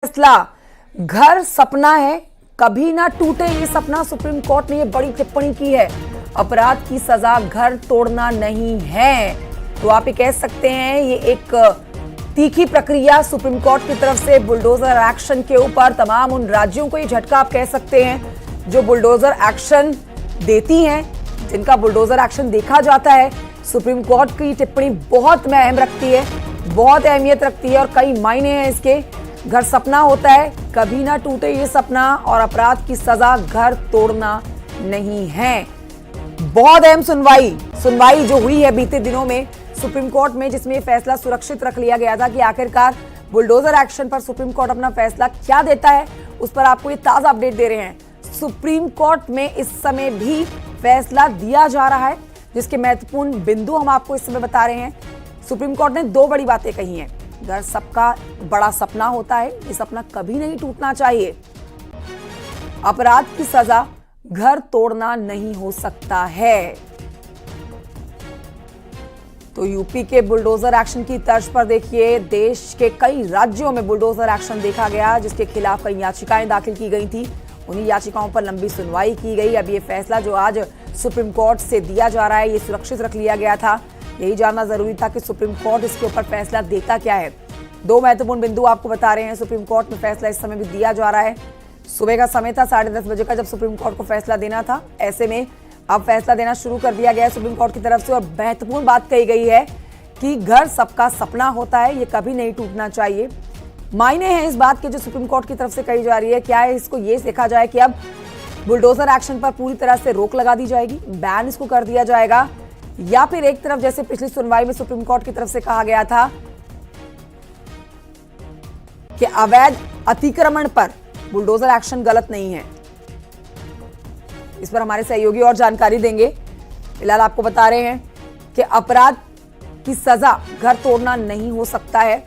फैसला घर सपना है, कभी ना टूटे ये सपना। सुप्रीम कोर्ट ने ये बड़ी टिप्पणी की है। अपराध की सजा घर तोड़ना नहीं है। तो आप ये कह सकते हैं ये एक तीखी प्रक्रिया सुप्रीम कोर्ट की तरफ से बुलडोजर एक्शन के ऊपर तमाम उन राज्यों को ये झटका आप कह सकते हैं जो बुलडोजर एक्शन देती हैं, जिनका बुलडोजर एक्शन देखा जाता है। सुप्रीम कोर्ट की टिप्पणी बहुत में अहम रखती है, बहुत अहमियत रखती है और कई मायने हैं इसके। घर सपना होता है, कभी ना टूटे ये सपना, और अपराध की सजा घर तोड़ना नहीं है। बहुत अहम सुनवाई जो हुई है बीते दिनों में सुप्रीम कोर्ट में, जिसमें ये फैसला सुरक्षित रख लिया गया था कि आखिरकार बुलडोजर एक्शन पर सुप्रीम कोर्ट अपना फैसला क्या देता है, उस पर आपको ये ताजा अपडेट दे रहे हैं। सुप्रीम कोर्ट में इस समय भी फैसला दिया जा रहा है, जिसके महत्वपूर्ण बिंदु हम आपको इस समय बता रहे हैं। सुप्रीम कोर्ट ने दो बड़ी बातें कही हैं। घर सबका बड़ा सपना होता है, ये सपना कभी नहीं टूटना चाहिए। अपराध की सजा घर तोड़ना नहीं हो सकता है। तो यूपी के बुलडोजर एक्शन की तर्ज पर देखिए देश के कई राज्यों में बुलडोजर एक्शन देखा गया, जिसके खिलाफ कई याचिकाएं दाखिल की गई थी। उन्हीं याचिकाओं पर लंबी सुनवाई की गई। अब ये फैसला जो आज सुप्रीम कोर्ट से दिया जा रहा है, ये सुरक्षित रख लिया गया था। यही जानना जरूरी था कि सुप्रीम कोर्ट इसके ऊपर फैसला देता क्या है। दो महत्वपूर्ण बिंदु आपको बता रहे हैं। सुप्रीम कोर्ट में फैसला इस समय भी दिया जा रहा है। सुबह का समय था 10:30 बजे का, जब सुप्रीम कोर्ट को फैसला देना था। ऐसे में अब फैसला देना शुरू कर दिया गया है सुप्रीम कोर्ट की तरफ से। और महत्वपूर्ण बात कही गई है कि घर सबका सपना होता है, ये कभी नहीं टूटना चाहिए। मायने हैं इस बात के जो सुप्रीम कोर्ट की तरफ से कही जा रही है। क्या है, इसको ये देखा जाए कि अब बुलडोजर एक्शन पर पूरी तरह से रोक लगा दी जाएगी, बैन इसको कर दिया जाएगा, या फिर एक तरफ जैसे पिछली सुनवाई में सुप्रीम कोर्ट की तरफ से कहा गया था कि अवैध अतिक्रमण पर बुलडोजर एक्शन गलत नहीं है। इस पर हमारे सहयोगी और जानकारी देंगे। फिलहाल आपको बता रहे हैं कि अपराध की सजा घर तोड़ना नहीं हो सकता है।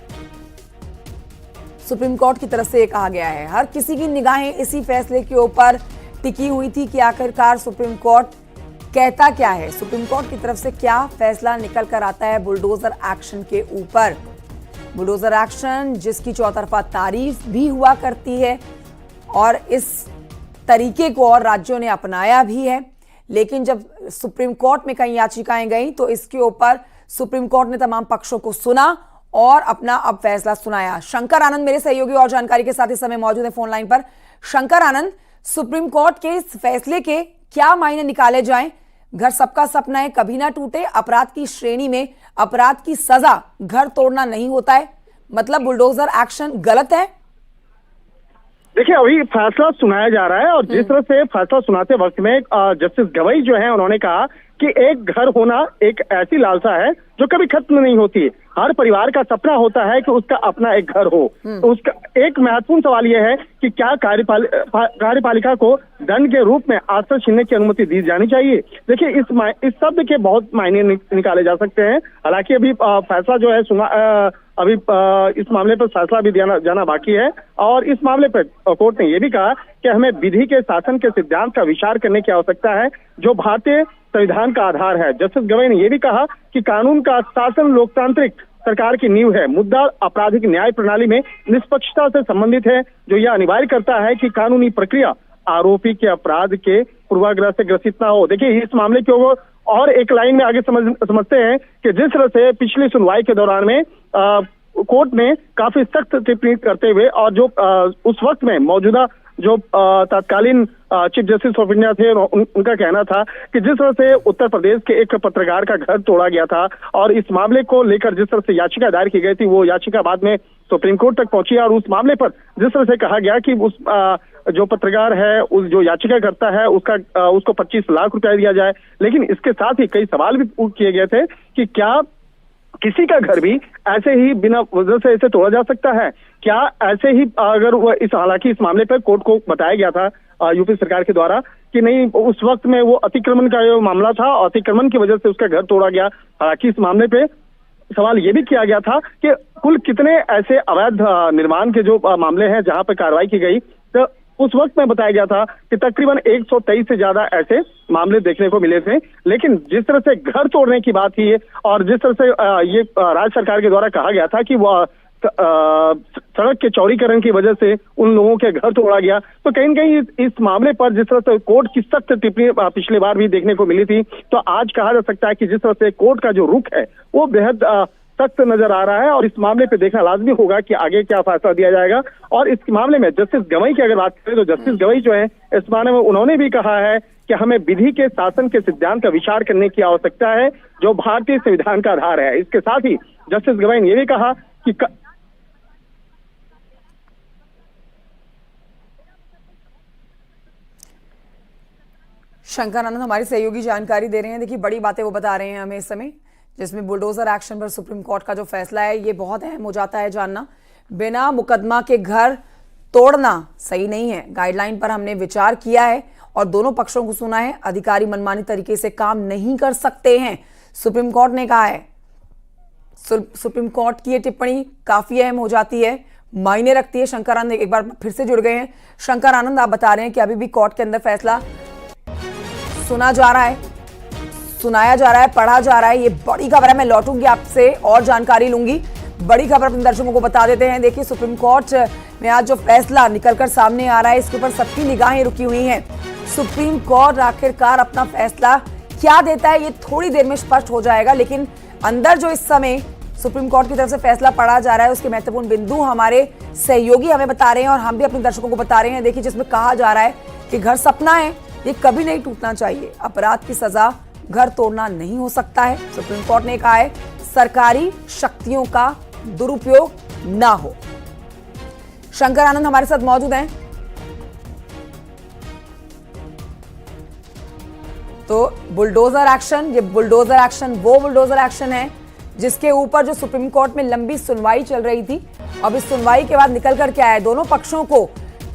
सुप्रीम कोर्ट की तरफ से यह कहा गया है। हर किसी की निगाहें इसी फैसले के ऊपर टिकी हुई थी कि आखिरकार सुप्रीम कोर्ट कहता क्या है, सुप्रीम कोर्ट की तरफ से क्या फैसला निकल कर आता है बुलडोजर एक्शन के ऊपर। बुलडोजर एक्शन जिसकी चौतरफा तारीफ भी हुआ करती है और इस तरीके को और राज्यों ने अपनाया भी है। लेकिन जब सुप्रीम कोर्ट में कई याचिकाएं गई तो इसके ऊपर सुप्रीम कोर्ट ने तमाम पक्षों को सुना और अपना अब फैसला सुनाया। शंकर आनंद मेरे सहयोगी और जानकारी के साथ इस समय मौजूद है फोन लाइन पर। शंकर आनंद, सुप्रीम कोर्ट के इस फैसले के क्या मायने निकाले जाएं? घर सबका सपना है, कभी ना टूटे। अपराध की श्रेणी में अपराध की सजा घर तोड़ना नहीं होता है, मतलब बुलडोजर एक्शन गलत है। देखिए, अभी फैसला सुनाया जा रहा है और जिस तरह से फैसला सुनाते वक्त में जस्टिस गवई जो है उन्होंने कहा कि एक घर होना एक ऐसी लालसा है जो कभी खत्म नहीं होती। हर परिवार का सपना होता है कि उसका अपना एक घर हो। तो उसका एक महत्वपूर्ण सवाल यह है कि क्या कार्यपालिका को दंड के रूप में आश्रय छीनने की अनुमति दी जानी चाहिए। देखिए, इस शब्द के बहुत मायने निकाले जा सकते हैं। हालांकि अभी फैसला जो है अभी इस मामले पर फैसला भी जाना बाकी है। और इस मामले पर कोर्ट ने यह भी कहा कि हमें विधि के शासन के सिद्धांत का विचार करने की आवश्यकता है, जो भारतीय संविधान का आधार है। जस्टिस गवई ने यह भी कहा कि कानून का शासन लोकतांत्रिक सरकार की नींव है। मुद्दा आपराधिक न्याय प्रणाली में निष्पक्षता से संबंधित है, जो यह अनिवार्य करता है कि कानूनी प्रक्रिया आरोपी के अपराध के पूर्वाग्रह से ग्रसित ना हो। देखिए, इस मामले को और एक लाइन में आगे समझते हैं कि जिस तरह से पिछली सुनवाई के दौरान में कोर्ट ने काफी सख्त टिप्पणी करते हुए और जो उस वक्त में मौजूदा जो तत्कालीन चीफ जस्टिस ऑफ इंडिया थे, उनका कहना था कि जिस तरह से उत्तर प्रदेश के एक पत्रकार का घर तोड़ा गया था और इस मामले को लेकर जिस तरह से याचिका दायर की गई थी, वो याचिका बाद में सुप्रीम कोर्ट तक पहुंची और उस मामले पर जिस तरह से कहा गया कि उस जो पत्रकार है, उस जो याचिका करता है, उसको 25 लाख रुपया दिया जाए। लेकिन इसके साथ ही कई सवाल भी किए गए थे कि क्या किसी का घर भी ऐसे ही बिना वजह से ऐसे तोड़ा जा सकता है? क्या ऐसे ही अगर वह हालांकि इस मामले पर कोर्ट को बताया गया था यूपी सरकार के द्वारा कि नहीं, उस वक्त में वो अतिक्रमण का मामला था और अतिक्रमण की वजह से उसका घर तोड़ा गया। हालांकि इस मामले पे सवाल ये भी किया गया था कि कुल कितने ऐसे अवैध निर्माण के जो मामले हैं जहां पर कार्रवाई की गई, तो उस वक्त में बताया गया था कि तकरीबन 123 से ज्यादा ऐसे मामले देखने को मिले थे। लेकिन जिस तरह से घर तोड़ने की बात थी और जिस तरह से ये राज्य सरकार के द्वारा कहा गया था कि वो सड़क के चौड़ीकरण की वजह से उन लोगों के घर तोड़ा गया। तो कहीं न कहीं इस मामले पर जिस तरह से कोर्ट की सख्त टिप्पणी पिछली बार भी देखने को मिली थी, तो आज कहा जा सकता है कि जिस तरह से कोर्ट का जो रुख है वो बेहद सख्त नजर आ रहा है और इस मामले पे देखना लाजमी होगा कि आगे क्या फैसला दिया जाएगा। और इस मामले में जस्टिस गवई की अगर बात करें तो जस्टिस गवई जो है इस मामले में उन्होंने भी कहा है कि हमें विधि के शासन के सिद्धांत का विचार करने की आवश्यकता है जो भारतीय संविधान का आधार है। इसके साथ ही जस्टिस गवई ने यह भी कहा कि शंकर आनंद हमारे सहयोगी जानकारी दे रहे हैं। देखिए बड़ी बातें वो बता रहे हैं हमें इस समय, जिसमें बुलडोजर एक्शन पर सुप्रीम कोर्ट का जो फैसला है ये बहुत अहम हो जाता है जानना। बिना मुकदमा के घर तोड़ना सही नहीं है। गाइडलाइन पर हमने विचार किया है और दोनों पक्षों को सुना है। अधिकारी मनमानी तरीके से काम नहीं कर सकते हैं, सुप्रीम कोर्ट ने कहा है। सुप्रीम कोर्ट की ये टिप्पणी काफी अहम हो जाती है, मायने रखती है। शंकर आनंद एक बार फिर से जुड़ गए हैं। शंकर आनंद, आप बता रहे हैं कि अभी भी कोर्ट के अंदर फैसला सुना जा रहा है, सुनाया जा रहा है, पढ़ा जा रहा है। ये बड़ी खबर है, मैं लौटूंगी आपसे और जानकारी लूंगी। बड़ी खबर अपने दर्शकों को बता देते हैं। देखिए सुप्रीम कोर्ट में आज जो फैसला निकलकर सामने आ रहा है इसके ऊपर सबकी निगाहें रुकी हुई हैं। सुप्रीम कोर्ट आखिरकार अपना फैसला क्या देता है ये थोड़ी देर में स्पष्ट हो जाएगा, लेकिन अंदर जो इस समय सुप्रीम कोर्ट की तरफ से फैसला पढ़ा जा रहा है उसके महत्वपूर्ण बिंदु हमारे सहयोगी हमें बता रहे हैं और हम भी अपने दर्शकों को बता रहे हैं। देखिए जिसमें कहा जा रहा है कि घर सपना है, ये कभी नहीं टूटना चाहिए। अपराध की सजा घर तोड़ना नहीं हो सकता है। सुप्रीम कोर्ट ने कहा है सरकारी शक्तियों का दुरुपयोग ना हो। शंकर आनंद हमारे साथ मौजूद हैं। तो बुलडोजर एक्शन, ये बुलडोजर एक्शन वो बुलडोजर एक्शन है जिसके ऊपर जो सुप्रीम कोर्ट में लंबी सुनवाई चल रही थी। अब इस सुनवाई के बाद निकल कर क्या है, दोनों पक्षों को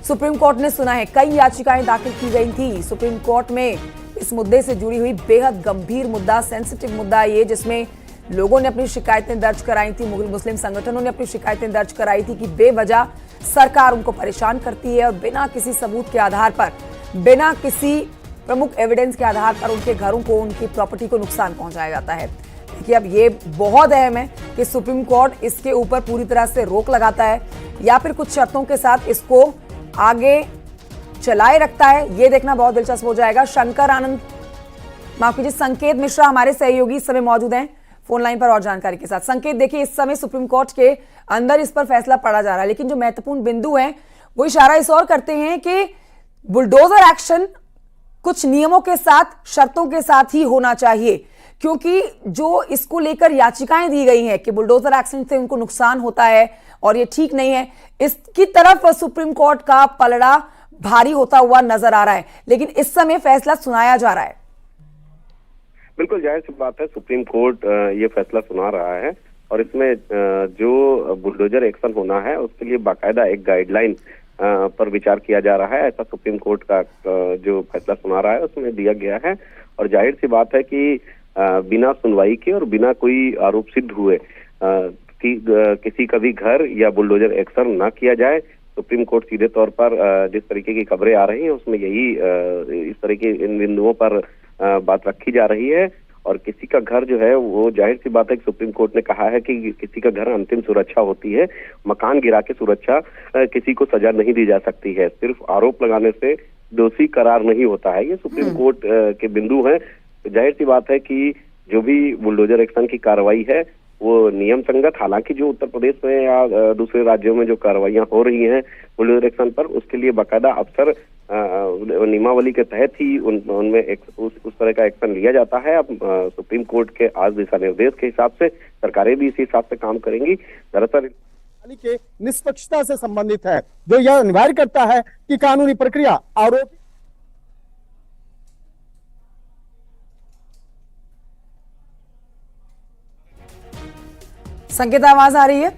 सुप्रीम कोर्ट ने सुना है। कई याचिकाएं दाखिल की गई थी सुप्रीम कोर्ट में इस मुद्दे से जुड़ी हुई। बेहद गंभीर मुद्दा, सेंसिटिव मुद्दा ये, जिसमें लोगों ने अपनी शिकायतें दर्ज कराई थी। मुस्लिम संगठनों ने अपनी शिकायतें दर्ज कराई थी कि बेवजह सरकार उनको परेशान करती है और बिना किसी सबूत के आधार पर, बिना किसी प्रमुख एविडेंस के आधार पर उनके घरों को, उनकी प्रॉपर्टी को नुकसान पहुंचाया जाता है। देखिए अब ये बहुत अहम है कि सुप्रीम कोर्ट इसके ऊपर पूरी तरह से रोक लगाता है या फिर कुछ शर्तों के साथ इसको आगे चलाए रखता है, ये देखना बहुत दिलचस्प हो जाएगा। शंकर आनंद, माफ कीजिए, संकेत मिश्रा हमारे सहयोगी इस समय मौजूद हैं फोन लाइन पर और जानकारी के साथ। संकेत, देखिए इस समय सुप्रीम कोर्ट के अंदर इस पर फैसला पड़ा जा रहा है, लेकिन जो महत्वपूर्ण बिंदु है वो इशारा इस ओर करते हैं कि बुलडोजर एक्शन कुछ नियमों के साथ, शर्तों के साथ ही होना चाहिए, क्योंकि जो इसको लेकर याचिकाएं दी गई हैं कि बुलडोजर एक्शन से उनको नुकसान होता है और ये ठीक नहीं है, इसकी तरफ सुप्रीम कोर्ट का पलड़ा भारी होता हुआ नजर आ रहा है। लेकिन इस समय फैसला सुनाया जा रहा है। बिल्कुल जाहिर सी बात है, सुप्रीम कोर्ट ये फैसला सुना रहा है और इसमें जो बुलडोजर एक्शन होना है उसके लिए बाकायदा एक गाइडलाइन पर विचार किया जा रहा है। ऐसा सुप्रीम कोर्ट का जो फैसला सुना रहा है उसमें दिया गया है। और जाहिर सी बात है कि बिना सुनवाई के और बिना कोई आरोप सिद्ध हुए कि किसी का भी घर या बुलडोजर एक्शन ना किया जाए। सुप्रीम कोर्ट सीधे तौर पर जिस तरीके की खबरें आ रही हैं उसमें यही इस तरह के इन बिंदुओं पर बात रखी जा रही है। और किसी का घर जो है वो जाहिर सी बात है कि सुप्रीम कोर्ट ने कहा है कि किसी का घर अंतिम सुरक्षा होती है, मकान गिरा के सुरक्षा किसी को सजा नहीं दी जा सकती है। सिर्फ आरोप लगाने से दोषी करार नहीं होता है, ये सुप्रीम कोर्ट के बिंदु हैं। तो जाहिर सी बात है कि जो भी बुलडोजर एक्शन की कार्रवाई है वो नियम संगत, हालांकि जो उत्तर प्रदेश में या दूसरे राज्यों में जो कार्रवाइयां हो रही हैं बुलडोजर एक्शन पर, उसके लिए बाकायदा अफसर नियमावली के तहत ही उनमें उस तरह का एक्शन लिया जाता है। अब सुप्रीम कोर्ट के आज दिशा निर्देश के हिसाब से सरकारें भी इसी हिसाब से काम करेंगी। दरअसल के निष्पक्षता से संबंधित है, जो यह अनिवार्य करता है कि कानूनी प्रक्रिया आरोपी संकेत, आवाज आ रही है?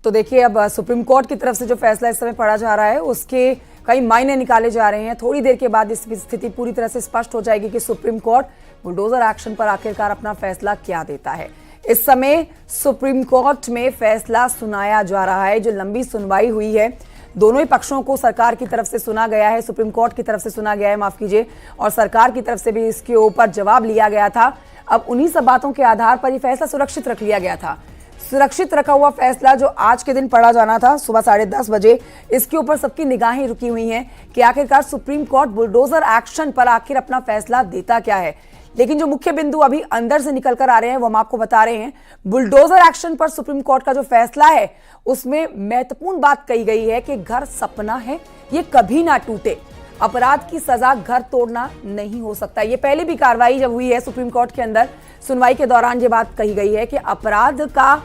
तो देखिए अब सुप्रीम कोर्ट की तरफ से जो फैसला इस समय पढ़ा जा रहा है उसके कई मायने निकाले जा रहे हैं। थोड़ी देर के बाद इस स्थिति पूरी तरह से स्पष्ट हो जाएगी कि सुप्रीम कोर्ट बुलडोजर एक्शन पर आखिरकार अपना फैसला क्या देता है। इस समय सुप्रीम कोर्ट में फैसला सुनाया जा रहा है। जो लंबी सुनवाई हुई है, दोनों ही पक्षों को सरकार की तरफ से सुना गया है, सुप्रीम कोर्ट की तरफ से सुना गया है, माफ कीजिए, और सरकार की तरफ से भी इसके ऊपर जवाब लिया गया था। अब उन्हीं सब बातों के आधार पर यह फैसला सुरक्षित रख लिया गया था। सुरक्षित रखा हुआ फैसला जो आज के दिन पढ़ा जाना था सुबह 10:30 बजे, इसके ऊपर सबकी निगाहें रुकी हुई हैं कि आखिरकार सुप्रीम कोर्ट बुलडोजर एक्शन पर आखिर अपना फैसला देता क्या है। लेकिन जो मुख्य बिंदु अभी अंदर से निकल कर आ रहे हैं वो हम आपको बता रहे हैं। बुलडोजर एक्शन पर सुप्रीम कोर्ट का जो फैसला है उसमें महत्वपूर्ण बात कही गई है कि घर सपना है, ये कभी ना टूटे। अपराध की सजा घर तोड़ना नहीं हो सकता। ये पहले भी कार्रवाई जब हुई है सुप्रीम कोर्ट के अंदर, सुनवाई के दौरान ये बात कही गई है कि अपराध का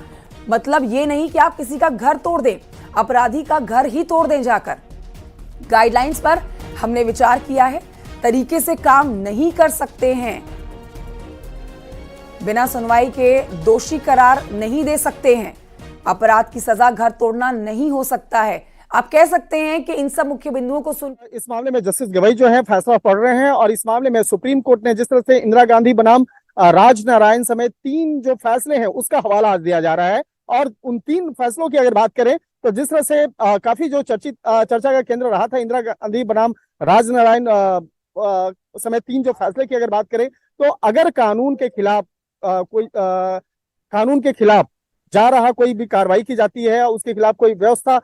मतलब ये नहीं कि आप किसी का घर तोड़ दें, अपराधी का घर ही तोड़ दें जाकर। गाइडलाइंस पर हमने विचार किया है, तरीके से काम नहीं कर सकते हैं, बिना सुनवाई के दोषी करार नहीं दे सकते हैं, अपराध की सजा घर तोड़ना नहीं हो सकता है। आप कह सकते हैं कि इन सब मुख्य बिंदुओं को सुन इस मामले में जस्टिस गवई जो है फैसला पढ़ रहे हैं और इस मामले में सुप्रीम कोर्ट ने जिस तरह से इंदिरा गांधी बनाम राजनारायण समेत 3 जो फैसले हैं उसका हवाला आज दिया जा रहा है। और उन 3 फैसलों की अगर बात करें तो जिस तरह से काफी जो चर्चा का केंद्र रहा था इंदिरा गांधी बनाम राजनारायण समेत 3 जो फैसले की अगर बात करें तो अगर कानून के खिलाफ कानून के खिलाफ जा रहा कोई भी कार्रवाई की जाती है, उसके खिलाफ कोई व्यवस्था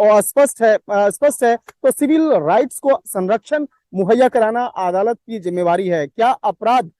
और स्पष्ट है तो सिविल राइट्स को संरक्षण मुहैया कराना अदालत की जिम्मेवारी है। क्या अपराध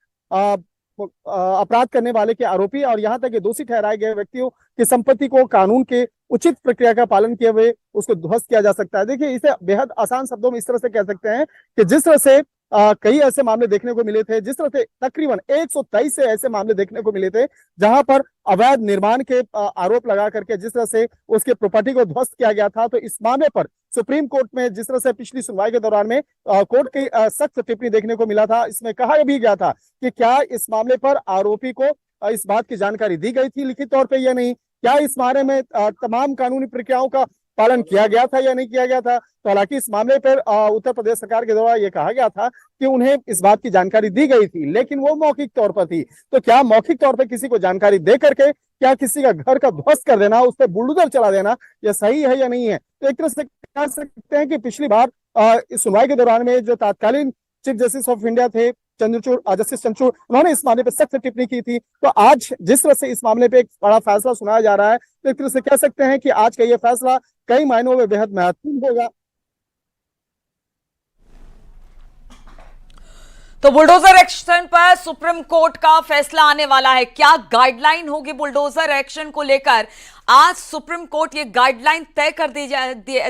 करने वाले के आरोपी और यहाँ तक कि दोषी ठहराए गए व्यक्तियों की संपत्ति को कानून के उचित प्रक्रिया का पालन किए हुए उसको ध्वस्त किया जा सकता है। देखिए, इसे बेहद आसान शब्दों में इस तरह से कह सकते हैं कि जिस तरह से कई ऐसे मामले देखने को मिले थे, जिस तरह से तकरीबन 123 से ऐसे मामले देखने को मिले थे जहां पर अवैध निर्माण के आरोप लगा करके जिस तरह से उसके प्रॉपर्टी को ध्वस्त किया गया था, तो इस मामले पर सुप्रीम कोर्ट में जिस तरह से पिछली सुनवाई के दौरान में कोर्ट की सख्त टिप्पणी देखने को मिला था। इसमें कहा भी गया था कि क्या इस मामले पर आरोपी को इस बात की जानकारी दी गई थी लिखित तौर पर या नहीं, क्या इस बारे में तमाम कानूनी प्रक्रियाओं का पालन किया गया था या नहीं किया गया था। तो हालांकि इस मामले पर उत्तर प्रदेश सरकार के द्वारा यह कहा गया था कि उन्हें इस बात की जानकारी दी गई थी, लेकिन वो मौखिक तौर पर थी। तो क्या मौखिक तौर पर किसी को जानकारी दे करके क्या किसी का घर का ध्वस्त कर देना, उस पर बुलडोजर चला देना, यह सही है या नहीं है। तो एक तरह से कह सकते हैं कि पिछली बार इस सुनवाई के दौरान में जो तत्कालीन चीफ जस्टिस ऑफ इंडिया थे जस्टिस चंद्रचूड़, उन्होंने इस मामले पर सख्त टिप्पणी की थी। तो आज जिस तरह से इस मामले पे एक बड़ा फैसला सुनाया जा रहा है, तो एक तरह से कह सकते हैं कि आज का यह फैसला कई मायनों में बेहद महत्वपूर्ण होगा। तो बुलडोजर एक्शन पर सुप्रीम कोर्ट का फैसला आने वाला है। क्या गाइडलाइन होगी बुलडोजर एक्शन को लेकर? आज सुप्रीम कोर्ट ये गाइडलाइन तय कर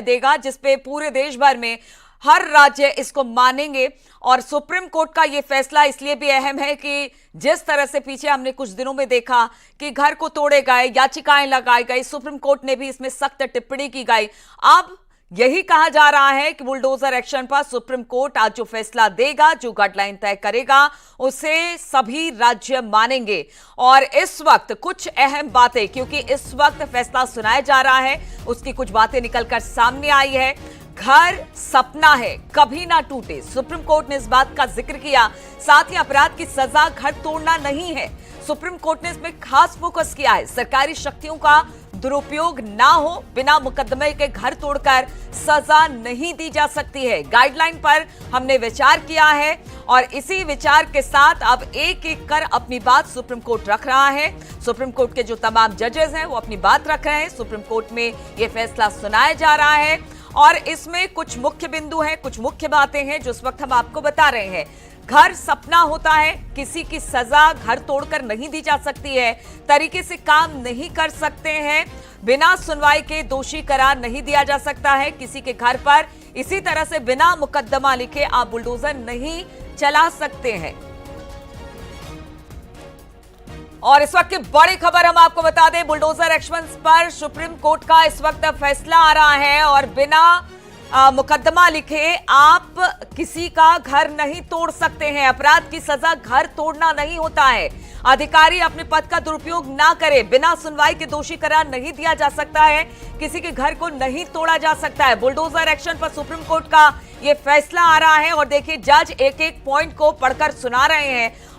देगा जिसपे पूरे देश भर में हर राज्य इसको मानेंगे। और सुप्रीम कोर्ट का यह फैसला इसलिए भी अहम है कि जिस तरह से पीछे हमने कुछ दिनों में देखा कि घर को तोड़े गए, याचिकाएं लगाई गई, सुप्रीम कोर्ट ने भी इसमें सख्त टिप्पणी की गई। अब यही कहा जा रहा है कि बुलडोजर एक्शन पर सुप्रीम कोर्ट आज जो फैसला देगा, जो गाइडलाइन तय करेगा, उसे सभी राज्य मानेंगे। और इस वक्त कुछ अहम बातें, क्योंकि इस वक्त फैसला सुनाया जा रहा है, उसकी कुछ बातें निकलकर सामने आई है। घर सपना है, कभी ना टूटे, सुप्रीम कोर्ट ने इस बात का जिक्र किया। साथ ही अपराध की सजा घर तोड़ना नहीं है, सुप्रीम कोर्ट ने इसमें खास फोकस किया है। सरकारी शक्तियों का दुरुपयोग ना हो, बिना मुकदमे के घर तोड़कर सजा नहीं दी जा सकती है। गाइडलाइन पर हमने विचार किया है और इसी विचार के साथ अब एक एक कर अपनी बात सुप्रीम कोर्ट रख रहा है। सुप्रीम कोर्ट के जो तमाम जजेस हैं वो अपनी बात रख रहे हैं। सुप्रीम कोर्ट में यह फैसला सुनाया जा रहा है और इसमें कुछ मुख्य बिंदु हैं, कुछ मुख्य बातें हैं जो इस वक्त हम आपको बता रहे हैं। घर सपना होता है, किसी की सजा घर तोड़कर नहीं दी जा सकती है, तरीके से काम नहीं कर सकते हैं, बिना सुनवाई के दोषी करार नहीं दिया जा सकता है किसी के घर पर। इसी तरह से बिना मुकदमा लिखे आप बुलडोजर नहीं चला सकते हैं। और इस वक्त की बड़ी खबर हम आपको बता दें, बुलडोजर एक्शन पर सुप्रीम कोर्ट का इस वक्त फैसला आ रहा है और बिना मुकदमा लिखे आप किसी का घर नहीं तोड़ सकते हैं। अपराध की सजा घर तोड़ना नहीं होता है। अधिकारी अपने पद का दुरुपयोग ना करे, बिना सुनवाई के दोषी करार नहीं दिया जा सकता है, किसी के घर को नहीं तोड़ा जा सकता है। बुलडोजर एक्शन पर सुप्रीम कोर्ट का ये फैसला आ रहा है और देखिए जज एक एक पॉइंट को पढ़कर सुना रहे हैं।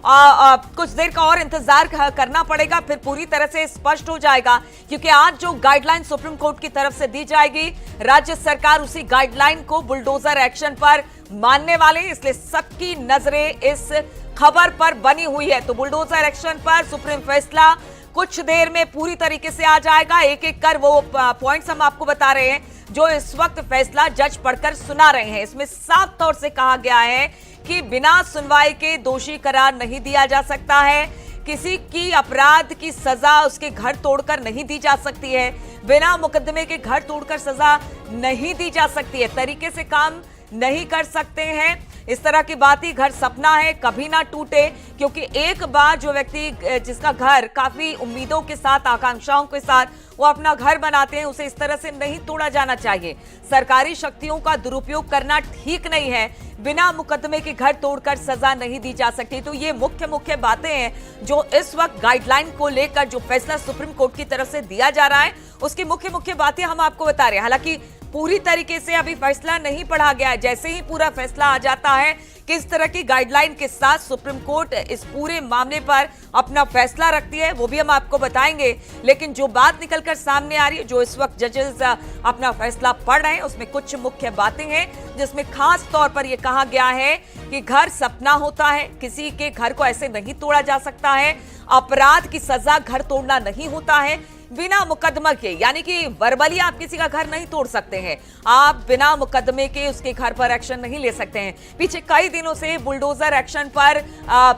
कुछ देर का और इंतजार करना पड़ेगा, फिर पूरी तरह से स्पष्ट हो जाएगा, क्योंकि आज जो गाइडलाइन सुप्रीम कोर्ट की तरफ से दी जाएगी, राज्य सरकार उसी गाइडलाइन को बुलडोजर एक्शन पर मानने वाले हैं। इसलिए सबकी नजरें इस खबर पर बनी हुई है। तो बुलडोजर एक्शन पर सुप्रीम फैसला कुछ देर में पूरी तरीके से आ जाएगा। एक एक कर वो पॉइंट्स हम आपको बता रहे हैं जो इस वक्त फैसला जज पढ़कर सुना रहे हैं। इसमें साफ तौर से कहा गया है कि बिना सुनवाई के दोषी करार नहीं दिया जा सकता है, किसी की अपराध की सजा उसके घर तोड़कर नहीं दी जा सकती है, बिना मुकदमे के घर तोड़कर सजा नहीं दी जा सकती है, तरीके से काम नहीं कर सकते हैं। इस तरह की बात ही घर सपना है, कभी ना टूटे, क्योंकि एक बार जो व्यक्ति जिसका घर काफी उम्मीदों के साथ, आकांक्षाओं के साथ वो अपना घर बनाते हैं, उसे इस तरह से नहीं तोड़ा जाना चाहिए। सरकारी शक्तियों का दुरुपयोग करना ठीक नहीं है, बिना मुकदमे के घर तोड़कर सजा नहीं दी जा सकती। तो ये मुख्य बातें हैं जो इस वक्त गाइडलाइन को लेकर जो फैसला सुप्रीम कोर्ट की तरफ से दिया जा रहा है, उसकी मुख्य बातें हम आपको बता रहे हैं। हालांकि पूरी तरीके से अभी फैसला नहीं पढ़ा गया है, जैसे ही पूरा फैसला आ जाता है किस तरह की गाइडलाइन के साथ सुप्रीम कोर्ट इस पूरे मामले पर अपना फैसला रखती है वो भी हम आपको बताएंगे। लेकिन जो बात निकलकर सामने आ रही है, जो इस वक्त जजेस अपना फैसला पढ़ रहे हैं, उसमें कुछ मुख्य बातें हैं जिसमें खास तौर पर यह कहा गया है कि घर सपना होता है, किसी के घर को ऐसे नहीं तोड़ा जा सकता है, अपराध की सजा घर तोड़ना नहीं होता है, बिना मुकदमा के, यानी कि वर्बली आप किसी का घर नहीं तोड़ सकते हैं, आप बिना मुकदमे के उसके घर पर एक्शन नहीं ले सकते हैं। पीछे कई दिनों से बुलडोजर एक्शन पर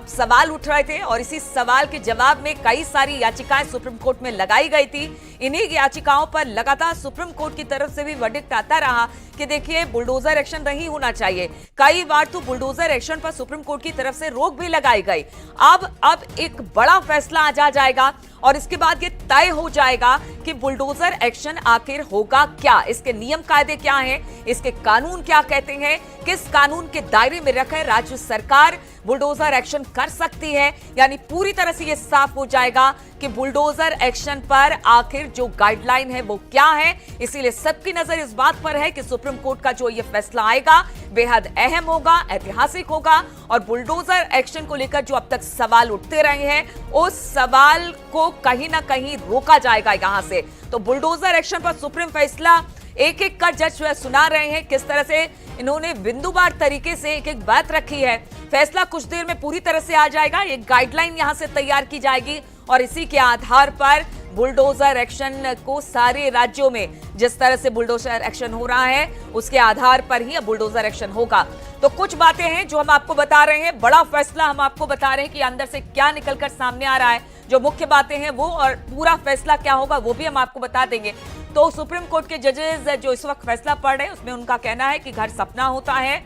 सवाल उठ रहे थे और इसी सवाल के जवाब में कई सारी याचिकाएं सुप्रीम कोर्ट में लगाई गई थी। इन्हीं याचिकाओं पर लगातार सुप्रीम कोर्ट की तरफ से भी वर्डिक्ट आता रहा कि देखिए बुलडोजर एक्शन नहीं होना चाहिए। कई बार तो बुलडोजर एक्शन पर सुप्रीम कोर्ट की तरफ से रोक भी लगाई गई। अब एक बड़ा फैसला आ जाएगा और इसके बाद ये तय हो जाएगा कि बुलडोजर एक्शन आखिर होगा क्या, इसके नियम कायदे क्या हैं, इसके कानून क्या कहते हैं, किस कानून के दायरे में रखकर राज्य सरकार बुलडोजर एक्शन कर सकती है। यानी पूरी तरह से ये साफ हो जाएगा कि बुलडोजर एक्शन पर आखिर जो गाइडलाइन है वो क्या है। इसीलिए सबकी नजर इस बात पर है कि सुप्रीम कोर्ट का जो ये फैसला आएगा बेहद अहम होगा, ऐतिहासिक होगा और बुलडोजर एक्शन को लेकर जो अब तक सवाल उठते रहे हैं उस सवाल को कहीं ना कहीं रोका जाएगा यहां से। तो बुलडोजर एक्शन पर सुप्रीम फैसला एक एक कर जज सुना रहे हैं, किस तरह से इन्होंने बिंदुवार तरीके से एक एक बात रखी है। फैसला कुछ देर में पूरी तरह से आ जाएगा, एक गाइडलाइन यहां से तैयार की जाएगी और इसी के आधार पर बुलडोजर एक्शन को सारे राज्यों में जिस तरह से बुलडोजर एक्शन हो रहा है उसके आधार पर ही अब बुलडोजर एक्शन होगा। तो कुछ बातें हैं जो हम आपको बता रहे हैं, बड़ा फैसला हम आपको बता रहे हैं कि अंदर से क्या निकलकर सामने आ रहा है, जो मुख्य बातें हैं वो, और पूरा फैसला क्या होगा वो भी हम आपको बता देंगे। तो सुप्रीम कोर्ट के जजेस जो इस वक्त फैसला पढ़ रहे हैं उसमें उनका कहना है कि घर सपना होता है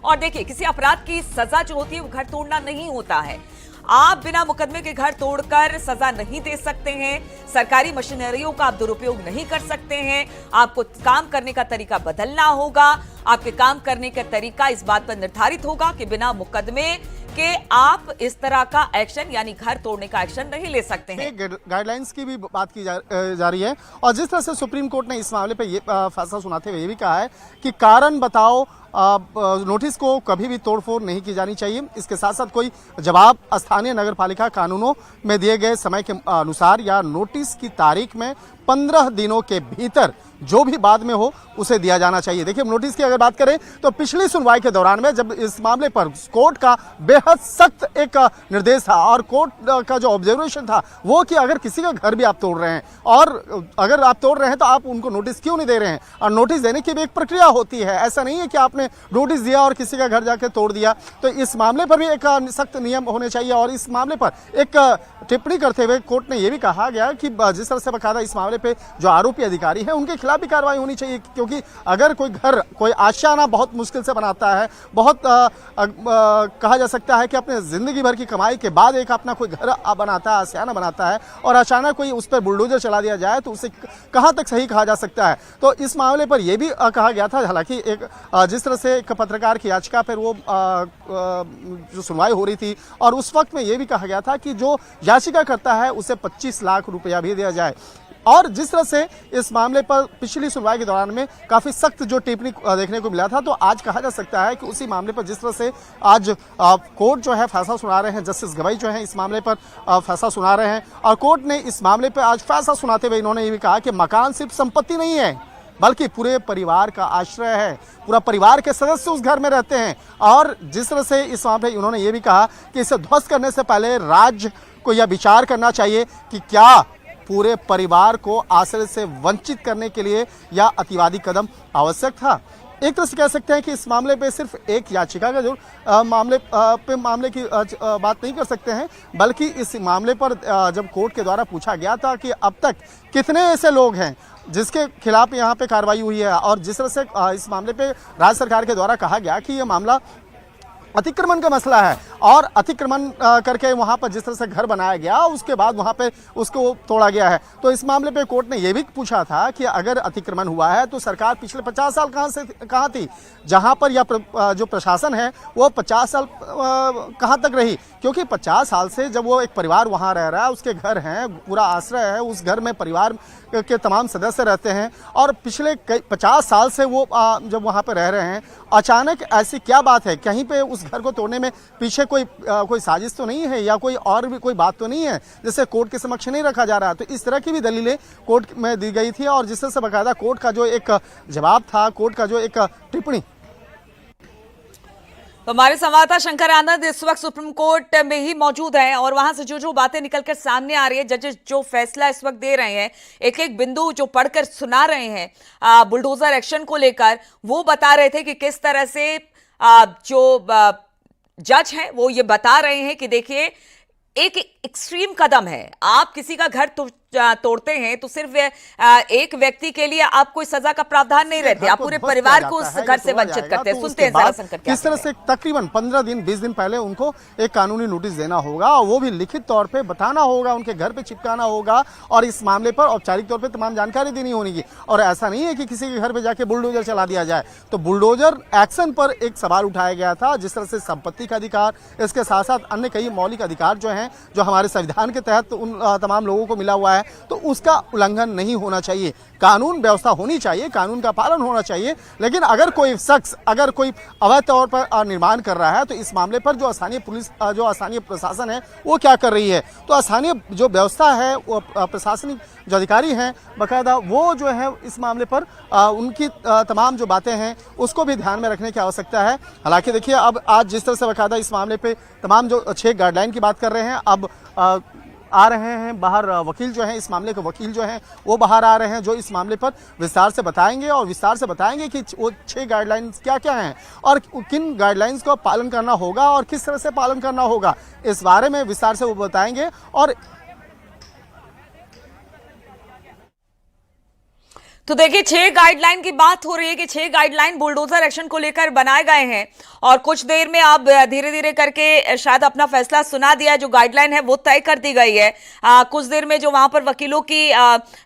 और देखिए किसी अपराध की सजा जो होती है वो घर तोड़ना नहीं होता है। आप बिना मुकदमे के घर तोड़कर सजा नहीं दे सकते हैं, सरकारी मशीनरियों का आप दुरुपयोग नहीं कर सकते हैं, आपको काम करने का तरीका बदलना होगा, आपके काम करने का तरीका इस बात पर निर्धारित होगा कि बिना मुकदमे के आप इस तरह का एक्शन यानी घर तोड़ने का एक्शन नहीं ले सकते हैं। गाइडलाइंस की भी बात की जा रही है और जिस तरह से सुप्रीम कोर्ट ने इस मामले पे ये फैसला सुनाते हुए ये भी कहा है कि कारण बताओ नोटिस को कभी भी तोड़फोड़ नहीं की जानी चाहिए। इसके साथ साथ कोई जवाब स्थानीय नगरपालिका कानूनों में दिए गए समय के अनुसार या नोटिस की तारीख में 15 दिनों के भीतर जो भी बाद में हो उसे दिया जाना चाहिए। देखिए नोटिस की अगर बात करें तो पिछली सुनवाई के दौरान में जब इस मामले पर कोर्ट का बेहद सख्त एक निर्देश था और कोर्ट का जो ऑब्जर्वेशन था वो कि अगर किसी का घर भी आप तोड़ रहे हैं और अगर आप तोड़ रहे हैं तो आप उनको नोटिस क्यों नहीं दे रहे हैं, और नोटिस देने की भी एक प्रक्रिया होती है। ऐसा नहीं है कि आपने नोटिस दिया और किसी का घर जाकर तोड़ दिया। तो इस मामले पर भी एक सख्त नियम होने चाहिए और इस मामले पर एक टिप्पणी करते हुए कोर्ट ने यह भी कहा गया कि जिस तरह से बकायदा इस मामले पे जो आरोपी अधिकारी है उनके खिलाफ भी कार्रवाई होनी चाहिए, क्योंकि अगर कोई घर कोई आशियाना बहुत मुश्किल से बनाता है, बहुत कहा जा सकता है कि अपने जिंदगी भर की कमाई के बाद एक अपना कोई घर बनाता है, आशियाना बनाता है और अचानक कोई उस पर बुलडोजर चला दिया जाए तो उसे कहां तक सही कहा जा सकता है। तो इस मामले पर यह भी कहा गया था, हालांकि एक जिस तरह से एक पत्रकार की याचिका पर वो जो सुनवाई हो रही थी और उस वक्त में यह भी कहा गया था कि जो याचिका करता है उसे 25 लाख रुपया भी दिया जाए। और जिस तरह से इस मामले पर पिछली सुनवाई के दौरान में काफी सख्त जो टिप्पणी देखने को मिला था, तो आज कहा जा सकता है कि उसी मामले पर जिस तरह से आज कोर्ट जो है फैसला सुना रहे हैं, जस्टिस गवाई जो है इस मामले पर फैसला सुना रहे हैं और कोर्ट ने इस मामले पर आज फैसला सुनाते हुए इन्होंने ये भी कहा कि मकान सिर्फ संपत्ति नहीं है, बल्कि पूरे परिवार का आश्रय है। पूरा परिवार के सदस्य उस घर में रहते हैं। और जिस तरह से इस मामले उन्होंने ये भी कहा कि इसे ध्वस्त करने से पहले राज्य को यह विचार करना चाहिए कि क्या पूरे परिवार को आश्रय से वंचित करने के लिए यह अतिवादी कदम आवश्यक था। एक तरह से कह सकते हैं कि इस मामले पे सिर्फ एक याचिका का जो मामले की बात नहीं कर सकते हैं, बल्कि इस मामले पर जब कोर्ट के द्वारा पूछा गया था कि अब तक कितने ऐसे लोग हैं जिसके खिलाफ यहाँ पे कार्रवाई हुई है, और जिस तरह से इस मामले पे राज्य सरकार के द्वारा कहा गया कि यह मामला अतिक्रमण का मसला है और अतिक्रमण करके वहां पर जिस तरह से घर बनाया गया उसके बाद वहां पे उसको तोड़ा गया है। तो इस मामले पे कोर्ट ने यह भी पूछा था कि अगर अतिक्रमण हुआ है तो सरकार पिछले 50 साल कहां थी, जहां पर यह जो प्रशासन है वो 50 साल कहां तक रही, क्योंकि 50 साल से जब वो एक परिवार वहां रह रहा है, उसके घर हैं, पूरा आश्रय है, उस घर में परिवार के तमाम सदस्य रहते हैं और पिछले 50 साल से वो जब वहां पर रह रहे हैं, अचानक ऐसी क्या बात है, कहीं पे उस घर को तोड़ने में पीछे कोई साजिश तो नहीं है या कोई और भी कोई बात तो नहीं है जिसे कोर्ट के समक्ष नहीं रखा जा रहा। तो इस तरह की भी दलीलें कोर्ट में दी गई थी और जिस तरह से बकायदा कोर्ट का जो एक जवाब था, कोर्ट का जो एक टिप्पणी। तो हमारे संवाददाता शंकर आनंद इस वक्त सुप्रीम कोर्ट में ही मौजूद हैं और वहां से जो बातें निकलकर सामने आ रही है, जजेस जो फैसला इस वक्त दे रहे हैं, एक एक बिंदु जो पढ़कर सुना रहे हैं बुलडोजर एक्शन को लेकर, वो बता रहे थे कि किस तरह से जो जज हैं वो ये बता रहे हैं कि देखिए एक एक्सट्रीम कदम है, आप किसी का घर तोड़ते हैं तो सिर्फ एक व्यक्ति के लिए आप कोई सजा का प्रावधान नहीं रहते, आप पूरे परिवार को उस घर से वंचित करते हैं। सुनते हैं जरा शंकर किस तरह से तकरीबन 15 दिन 20 दिन पहले उनको एक कानूनी नोटिस देना होगा और वो भी लिखित तौर पे बताना होगा, उनके घर पे चिपकाना होगा और इस मामले पर औपचारिक तौर पे तमाम जानकारी देनी होगी। और ऐसा नहीं है कि किसी के घर पे जाके बुलडोजर चला दिया जाए। तो बुलडोजर एक्शन पर एक सवाल उठाया गया था, जिस तरह से संपत्ति का अधिकार, इसके साथ साथ अन्य कई मौलिक अधिकार जो हैं, जो हमारे संविधान के तहत उन तमाम लोगों को मिला हुआ है, तो उसका उल्लंघन नहीं होना चाहिए। कानून व्यवस्था होनी चाहिए, कानून का पालन होना चाहिए। लेकिन अगर कोई शख्स अगर कोई अवैध तौर पर निर्माण कर रहा है तो इस मामले पर जो स्थानीय पुलिस, जो स्थानीय प्रशासन है वो क्या कर रही है, तो स्थानीय जो व्यवस्था है, वो प्रशासनिक जो अधिकारी हैं बाकायदा वो जो है इस मामले पर उनकी तमाम जो बातें हैं उसको भी ध्यान में रखने की आवश्यकता है। हालांकि देखिए अब आज जिस तरह से बाकायदा इस मामले पे तमाम जो 6 गाइडलाइन की बात कर रहे हैं, अब आ रहे हैं बाहर वकील जो हैं, इस मामले के वकील जो हैं वो बाहर आ रहे हैं, जो इस मामले पर विस्तार से बताएंगे और विस्तार से बताएंगे कि वो 6 गाइडलाइंस क्या क्या हैं और किन गाइडलाइंस का पालन करना होगा और किस तरह से पालन करना होगा, इस बारे में विस्तार से वो बताएंगे। और तो देखिए 6 गाइडलाइन की बात हो रही है कि 6 गाइडलाइन बुलडोजर एक्शन को लेकर बनाए गए हैं और कुछ देर में आप धीरे धीरे करके शायद अपना फैसला सुना दिया, जो गाइडलाइन है वो तय कर दी गई है। कुछ देर में जो वहां पर वकीलों की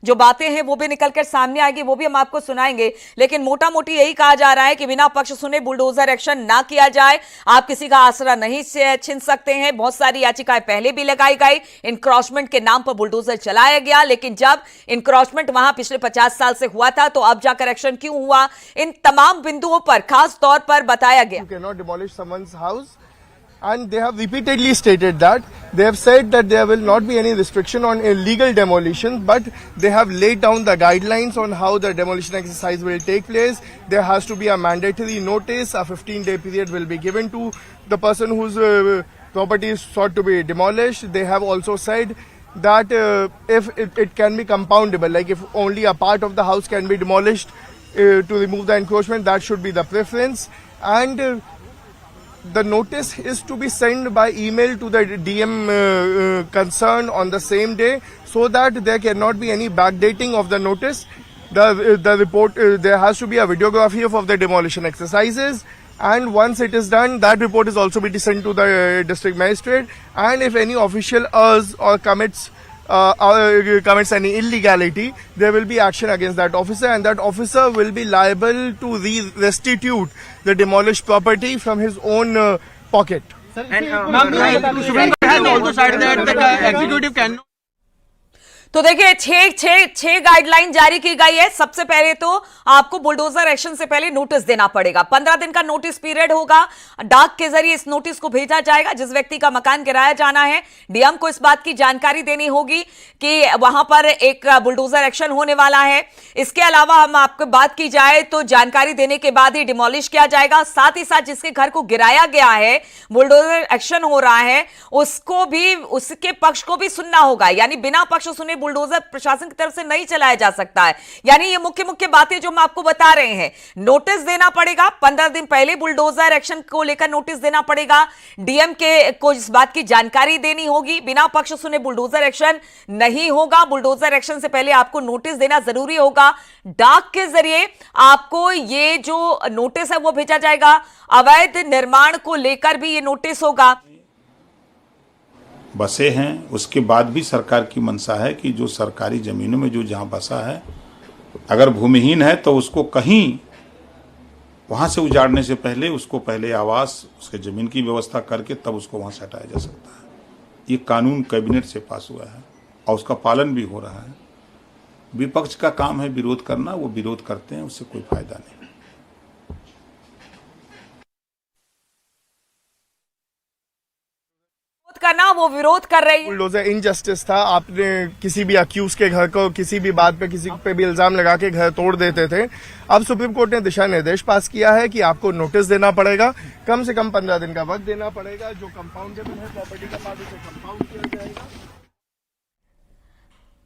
जो बातें हैं वो भी निकलकर सामने आएगी, वो भी हम आपको सुनाएंगे। लेकिन मोटा मोटी यही कहा जा रहा है कि बिना पक्ष सुने बुलडोजर एक्शन ना किया जाए, आप किसी का आसरा नहीं छीन सकते हैं। बहुत सारी याचिकाएं पहले भी लगाई गई, इंक्रोचमेंट के नाम पर बुलडोजर चलाया गया, लेकिन जब इंक्रोचमेंट वहां पिछले 50 साल से हुआ था तो अब जाकर एक्शन क्यों हुआ, इन तमाम बिंदुओं पर खास तौर पर बताया गया। You cannot demolish someone's house, and they have repeatedly stated that. They have said that there will not be any restriction on illegal demolition, but they have laid down the guidelines on how the demolition exercise will take place. There has to be a mandatory notice, a 15-day period will be given to the person whose property is sought to be demolished. They have also said that if it can be compoundable, like if only a part of the house can be demolished to remove the encroachment, that should be the preference. And the notice is to be sent by email to the DM concerned on the same day, so that there cannot be any backdating of the notice. The report, there has to be a videography of the demolition exercises, and once it is done, that report is also be sent to the district magistrate. And if any official errs or commits any illegality, there will be action against that officer, and that officer will be liable to restitute the demolished property from his own pocket. And Supreme Court has also cited that the executive cannot. तो देखिए छह guideline जारी की गई है। सबसे पहले तो आपको बुलडोजर एक्शन से पहले नोटिस देना पड़ेगा। 15 दिन का नोटिस पीरियड होगा। डाक के जरिए इस नोटिस को भेजा जाएगा। जिस व्यक्ति का मकान गिराया जाना है, डीएम को इस बात की जानकारी देनी होगी कि वहां पर एक बुलडोजर एक्शन होने वाला है। इसके अलावा हम आपको बात की जाए तो जानकारी देने के बाद ही डिमोलिश किया जाएगा। साथ ही साथ जिसके घर को गिराया गया है, बुलडोजर एक्शन हो रहा है, उसको भी, उसके पक्ष को भी सुनना होगा। यानी बिना पक्ष सुने बुलडोजर प्रशासन की तरफ से नहीं चलाया जा सकता है। यानी ये मुख्य बातें जो हम आपको बता रहे हैं। नोटिस देना पड़ेगा, 15 दिन पहले बुलडोजर एक्शन को लेकर नोटिस देना पड़ेगा। डीएम के को इस बात की जानकारी देनी होगी। बिना पक्ष सुने बुलडोजर एक्शन नहीं होगा। बुलडोजर एक्शन से पहले आपको नोटिस देना जरूरी होगा। डाक के जरिए आपको ये जो नोटिस है वो भेजा जाएगा। अवैध निर्माण को लेकर भी ये नोटिस होगा। बसे हैं, उसके बाद भी सरकार की मंशा है कि जो सरकारी जमीनों में जो जहां बसा है, अगर भूमिहीन है तो उसको कहीं वहां से उजाड़ने से पहले उसको पहले आवास, उसके जमीन की व्यवस्था करके तब उसको वहां से हटाया जा सकता है। ये कानून कैबिनेट से पास हुआ है और उसका पालन भी हो रहा है। विपक्ष का काम है विरोध करना, वो विरोध करते हैं, उससे कोई फायदा नहीं। करना, वो विरोध कर रही है। बुलडोजर इनजस्टिस था। आपने किसी भी अक्यूज के घर को किसी भी बात पे किसी पे भी इल्जाम लगा के घर तोड़ देते थे। अब सुप्रीम कोर्ट ने दिशा निर्देश पास किया है कि आपको नोटिस देना पड़ेगा, कम से कम 15 दिन का वक्त देना पड़ेगा। जो कंपाउंडेबल है प्रॉपर्टी का पास, उसे कंपाउंड किया जाएगा।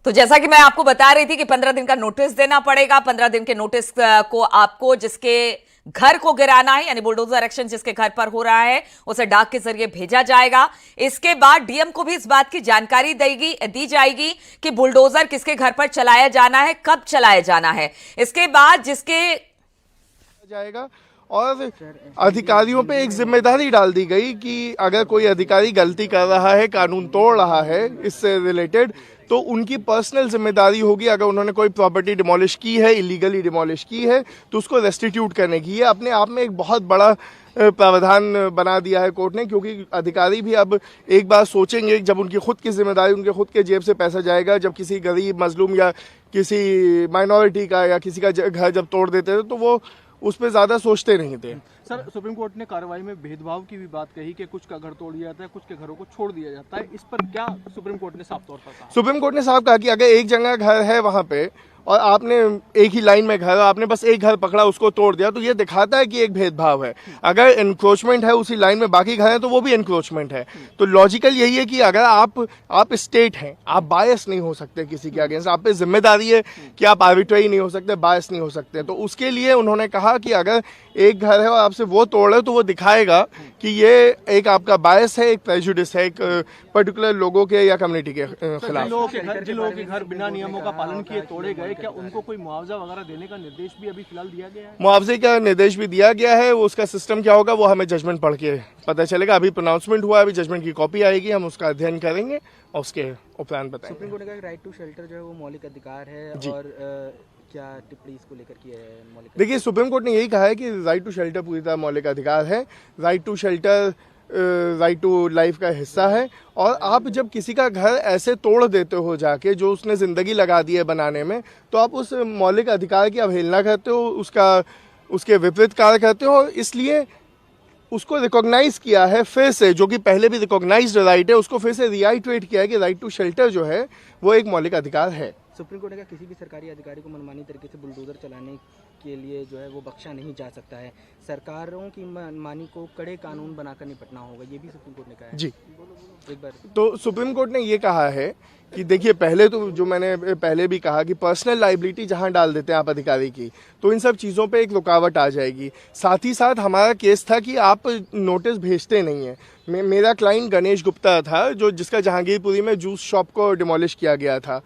तो जैसा कि मैं आपको बता रही थी कि 15 दिन का नोटिस देना पड़ेगा। 15 दिन के नोटिस को आपको जिसके घर को गिराना है, यानी बुलडोजर एक्शन जिसके घर पर हो रहा है, उसे डाक के जरिए भेजा जाएगा। इसके बाद डीएम को भी इस बात की जानकारी दी जाएगी कि बुलडोजर किसके घर पर चलाया जाना है, कब चलाया जाना है। इसके बाद जिसके जाएगा और अधिकारियों पे एक जिम्मेदारी डाल दी गई कि अगर कोई अधिकारी गलती कर रहा है, कानून तोड़ रहा है इससे रिलेटेड, तो उनकी पर्सनल जिम्मेदारी होगी। अगर उन्होंने कोई प्रॉपर्टी डिमोलिश की है, इलीगली डिमोलिश की है, तो उसको रेस्टिट्यूट करने की। ये अपने आप में एक बहुत बड़ा प्रावधान बना दिया है कोर्ट ने, क्योंकि अधिकारी भी अब एक बार सोचेंगे, जब उनकी खुद की जिम्मेदारी, उनके खुद के जेब से पैसा जाएगा, जब किसी गरीब मजलूम या किसी माइनॉरिटी का या किसी का घर जब तोड़ देते थे तो वो उस पर ज्यादा सोचते नहीं थे। सर, सुप्रीम कोर्ट ने कार्रवाई में भेदभाव की भी बात कही कि कुछ का घर तोड़ दिया जाता है, कुछ के घरों को छोड़ दिया जाता है। इस पर क्या सुप्रीम कोर्ट ने साफ तौर पर कहा? सुप्रीम कोर्ट ने साफ कहा कि अगर एक जगह घर है वहां पे और आपने एक ही लाइन में घर, आपने बस एक घर पकड़ा उसको तोड़ दिया, तो ये दिखाता है कि एक भेदभाव है। अगर एनक्रोचमेंट है उसी लाइन में बाकी घर है तो वो भी एनक्रोचमेंट है। तो लॉजिकल यही है कि अगर आप स्टेट हैं, आप बायस नहीं हो सकते किसी के अगेंस्ट, आप पे जिम्मेदारी है कि आप आर्बिट्रेरी नहीं हो सकते, बायस नहीं हो सकते। तो उसके लिए उन्होंने कहा कि अगर एक घर है और आपसे वो तोड़ रहे तो वो दिखाएगा कि ये एक आपका बायस है, एक प्रेजुडिस है, एक पर्टिकुलर लोगों के या कम्युनिटी के खिलाफ। जिन लोगों के घर बिना नियमों का पालन किए तोड़े गए, क्या उनको कोई मुआवजा वगैरह देने का निर्देश भी अभी फिलहाल दिया गया है? मुआवजे का निर्देश भी दिया गया है। वो उसका सिस्टम क्या होगा वो हमें जजमेंट पढ़ के पता चलेगा। अभी प्रोनाउंसमेंट हुआ है, अभी जजमेंट की कॉपी आएगी, हम उसका अध्ययन करेंगे और उसके उपरांत बताएंगे। सुप्रीम कोर्ट ने कहा राइट टू शेल्टर जो है वो मौलिक अधिकार है, और क्या टिप्पणी इसको लेकर की है मौलिक? देखिए, सुप्रीम कोर्ट ने यही कहा है कि राइट टू शेल्टर पूरी तरह मौलिक अधिकार है। Right to shelter right to life का हिस्सा है। और आप जब किसी का घर ऐसे तोड़ देते हो जाके, जो उसने जिंदगी लगा दी है बनाने में, तो आप उस मौलिक अधिकार की अवहेलना करते हो, उसके विपरीत कार्य करते हो। इसलिए उसको रिकॉग्नाइज किया है फिर से, जो कि पहले भी रिकॉग्नाइज्ड राइट है, उसको फिर से रिआइटरेट किया है कि राइट टू शेल्टर जो है वो एक मौलिक अधिकार है। सुप्रीम कोर्ट ने कहा किसी भी सरकारी अधिकारी को मनमानी तरीके से बुलडोजर चलाने के लिए जो है वो बख्शा नहीं जा सकता है। सरकारों की मनमानी को कड़े कानून बनाकर निपटना होगा, ये भी सुप्रीम कोर्ट ने कहा है। जी, एक बार तो सुप्रीम कोर्ट ने ये कहा है कि देखिए, पहले तो जो मैंने पहले भी कहा कि पर्सनल लाइबिलिटी जहां डाल देते हैं आप अधिकारी की, तो इन सब चीज़ों पे एक रुकावट आ जाएगी। साथ ही साथ हमारा केस था कि आप नोटिस भेजते नहीं हैं। मेरा क्लाइंट गणेश गुप्ता था, जिसका जहांगीरपुरी में जूस शॉप को डिमोलिश किया गया था।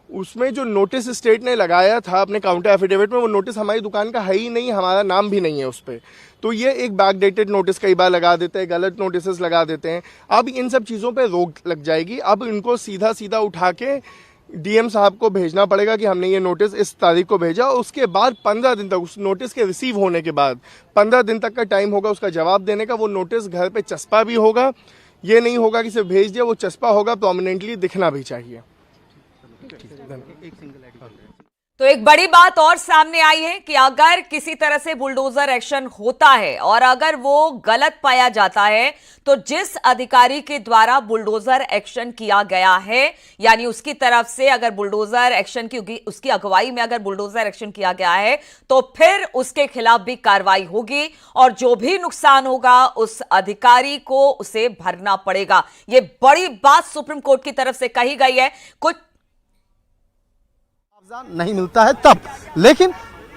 उसमें जो नोटिस स्टेट ने लगाया था अपने काउंटर एफिडेविट में, वो नोटिस हमारी दुकान का है ही नहीं, हमारा नाम भी नहीं है उस पर। तो ये एक बैकडेटेड नोटिस कई बार लगा देते हैं, गलत नोटिस लगा देते हैं। अब इन सब चीज़ों पे रोक लग जाएगी। अब इनको सीधा सीधा उठा के डीएम साहब को भेजना पड़ेगा कि हमने ये नोटिस इस तारीख को भेजा। उसके बाद 15 दिन तक, उस नोटिस के रिसीव होने के बाद 15 दिन तक का टाइम होगा उसका जवाब देने का। वो नोटिस घर पे चस्पा भी होगा, ये नहीं होगा कि सिर्फ भेज दिया, वो चस्पा होगा, प्रोमिनेंटली दिखना भी चाहिए। एक सिंगल आईडी। तो एक बड़ी बात और सामने आई है कि अगर किसी तरह से बुलडोजर एक्शन होता है और अगर वो गलत पाया जाता है तो जिस अधिकारी के द्वारा बुलडोजर एक्शन किया गया है, यानी उसकी तरफ से अगर बुलडोजर एक्शन की उसकी अगुवाई में अगर बुलडोजर एक्शन किया गया है तो फिर उसके खिलाफ भी कार्रवाई होगी और जो भी नुकसान होगा उस अधिकारी को उसे भरना पड़ेगा। ये बड़ी बात सुप्रीम कोर्ट की तरफ से कही गई है। कुछ नहीं मिलता है तब, लेकिन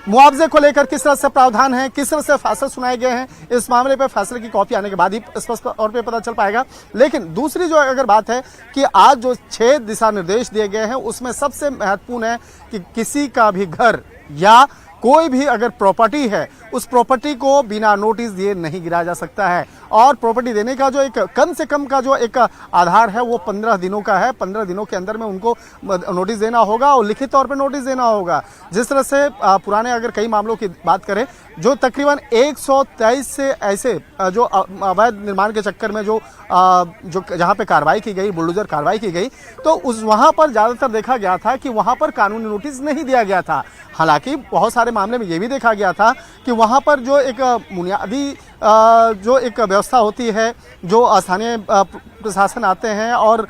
मुआवजे को लेकर किस तरह से प्रावधान है, किस तरह से फैसले सुनाए गए हैं, इस मामले पे फैसले की कॉपी आने के बाद ही स्पष्ट तौर पे पता चल पाएगा। लेकिन दूसरी जो अगर बात है कि आज जो 6 दिशा निर्देश दिए गए हैं उसमें सबसे महत्वपूर्ण है कि किसी का भी घर या कोई भी अगर प्रॉपर्टी है उस प्रॉपर्टी को बिना नोटिस दिए नहीं गिराया जा सकता है। और प्रॉपर्टी देने का जो एक कम से कम का जो एक आधार है वो 15 दिनों का है। 15 दिनों के अंदर में उनको नोटिस देना होगा और लिखित तौर पे नोटिस देना होगा। जिस तरह से पुराने अगर कई मामलों की बात करें जो तकरीबन 123 से ऐसे जो अवैध निर्माण के चक्कर में जो जहां पे कार्रवाई की गई, बुलडोजर कार्रवाई की गई, तो उस वहां पर ज्यादातर देखा गया था कि वहां पर कानूनी नोटिस नहीं दिया गया था। हालांकि बहुत सारे मामले में यह भी देखा गया था कि वहां पर जो एक बुनियादी जो एक व्यवस्था होती है, जो स्थानीय प्रशासन आते हैं और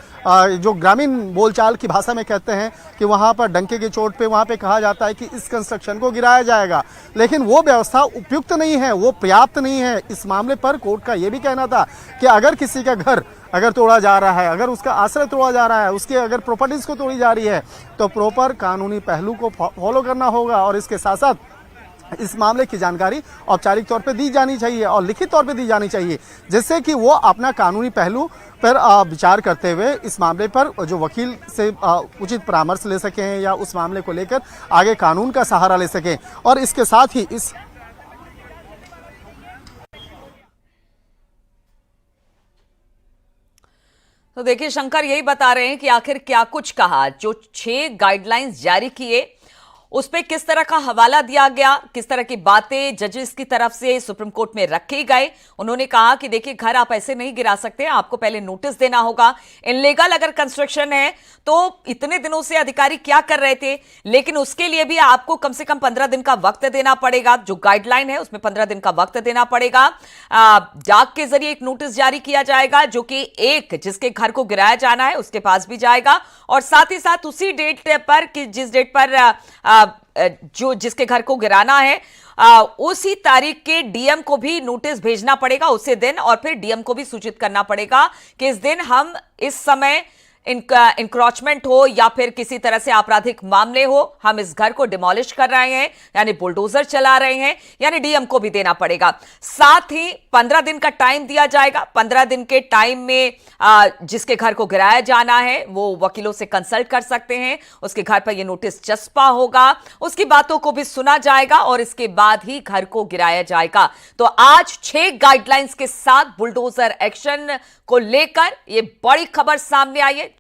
जो ग्रामीण बोलचाल की भाषा में कहते हैं कि वहां पर डंके की चोट पे वहां पे कहा जाता है कि इस कंस्ट्रक्शन को गिराया जाएगा, लेकिन वो व्यवस्था उपयुक्त नहीं है, वो पर्याप्त नहीं है। इस मामले पर कोर्ट का ये भी कहना था कि अगर किसी का घर अगर तोड़ा जा रहा है, अगर उसका आश्रय तोड़ा जा रहा है, उसके अगर प्रॉपर्टीज को तोड़ी जा रही है तो प्रॉपर कानूनी पहलू को फॉलो करना होगा और इसके साथ साथ इस मामले की जानकारी औपचारिक तौर पे दी जानी चाहिए और लिखित तौर पे दी जानी चाहिए, जिससे कि वो अपना कानूनी पहलू पर विचार करते हुए इस मामले पर जो वकील से उचित परामर्श ले सकें या उस मामले को लेकर आगे कानून का सहारा ले सकें। और इसके साथ ही इस तो देखिए शंकर यही बता रहे हैं कि आखिर क्या कुछ कहा, जो 6 गाइडलाइंस जारी किए उस पे किस तरह का हवाला दिया गया, किस तरह की बातें जजेस की तरफ से सुप्रीम कोर्ट में रखे गए। उन्होंने कहा कि देखिए घर आप ऐसे नहीं गिरा सकते, आपको पहले नोटिस देना होगा। इनलीगल अगर कंस्ट्रक्शन है तो इतने दिनों से अधिकारी क्या कर रहे थे, लेकिन उसके लिए भी आपको कम से कम 15 दिन का वक्त देना पड़ेगा। जो गाइडलाइन है उसमें 15 दिन का वक्त देना पड़ेगा। डाक के जरिए एक नोटिस जारी किया जाएगा जो कि एक जिसके घर को गिराया जाना है उसके पास भी जाएगा और साथ ही साथ उसी डेट पर कि जिस डेट पर जो जिसके घर को गिराना है उसी तारीख के डीएम को भी नोटिस भेजना पड़ेगा उसी दिन, और फिर डीएम को भी सूचित करना पड़ेगा कि इस दिन हम इस समय इंक्रोचमेंट हो या फिर किसी तरह से आपराधिक मामले हो, हम इस घर को डिमोलिश कर रहे हैं यानी बुलडोजर चला रहे हैं, यानी डीएम को भी देना पड़ेगा। साथ ही 15 दिन का टाइम दिया जाएगा। 15 दिन के टाइम में जिसके घर को गिराया जाना है वो वकीलों से कंसल्ट कर सकते हैं, उसके घर पर यह नोटिस चस्पा होगा, उसकी बातों को भी सुना जाएगा और इसके बाद ही घर को गिराया जाएगा। तो आज 6 गाइडलाइंस के साथ बुलडोजर एक्शन को लेकर यह बड़ी खबर सामने आई है।